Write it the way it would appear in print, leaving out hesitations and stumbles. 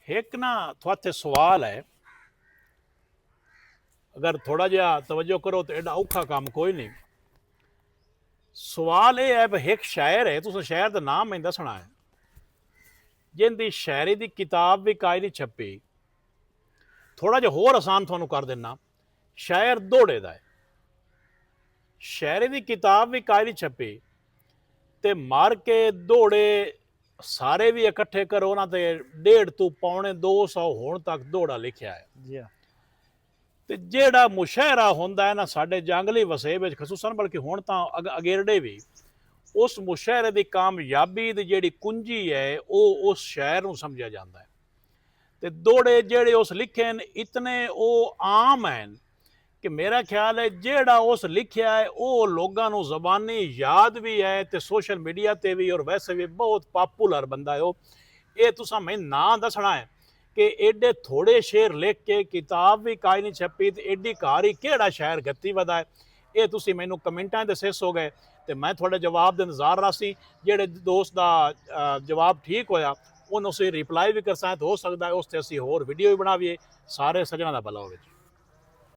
एक ना थोड़े सवाल है, अगर थोड़ा जिहा तवज्जो करो तो एडा औखा काम कोई नहीं। सवाल ये है भाई, एक शायर है, तुसें शायर का नाम मैं दसना है जिंदी शायरी की किताब भी काई नहीं छपी। थोड़ा जिहा होर आसान थानू कर देना। शायर दौड़े दा है, शायरी की किताब भी काई नहीं छपी ते मार के दौड़े सारे भी इकट्ठे करो ना ते 1.5 तो पौने 200 हुण तक दौड़ा लिखिया है। जी हाँ। ਤੇ ਜਿਹੜਾ ਮੁਸ਼ਾਇਰਾ ਹੁੰਦਾ ਹੈ ਨਾ ਸਾਡੇ ਜੰਗਲੀ ਵਸੇ ਵਿੱਚ ਖਸੂਸਨ, ਬਲਕਿ ਹੁਣ ਤਾਂ ਅਗੇਰੜੇ ਵੀ, ਉਸ ਮੁਸ਼ਾਇਰੇ ਦੀ ਕਾਮਯਾਬੀ ਦੀ ਜਿਹੜੀ ਕੁੰਜੀ ਹੈ ਉਹ ਉਸ ਸ਼ਾਇਰ ਨੂੰ ਸਮਝਿਆ ਜਾਂਦਾ ਹੈ। ਤੇ ਦੋੜੇ ਜਿਹੜੇ ਉਸ ਲਿਖੇ ਨੇ ਇਤਨੇ ਉਹ ਆਮ ਹਨ ਕਿ ਮੇਰਾ ਖਿਆਲ ਹੈ ਜਿਹੜਾ ਉਸ ਲਿਖਿਆ ਹੈ ਉਹ ਲੋਕਾਂ ਨੂੰ ਜ਼ਬਾਨੀ ਯਾਦ ਵੀ ਹੈ ਤੇ ਸੋਸ਼ਲ ਮੀਡੀਆ ਤੇ ਵੀ ਔਰ ਵੈਸੇ ਵੀ ਬਹੁਤ ਪਾਪੂਲਰ ਬੰਦਾ ਹੈ ਉਹ। ਇਹ ਤੁਸੀਂ ਮੈਨੂੰ ਨਾਂ ਦੱਸਣਾ ਹੈ कि एडे थोड़े शेर लिख के किताब भी काई नहीं छपी तो एडी कारी केड़ा शायर गति वधा है। ये तुसी मैनू कमेंटां दे दस हो गए तो मैं थोड़े जवाब दे इंतजार रासी। जेड़े दोस्त का जवाब ठीक होया उन्होंने रिप्लाई भी कर सकते, हो सकता है उस ते असी होर वीडियो भी बनावीए। सारे सजना दा भला होवे।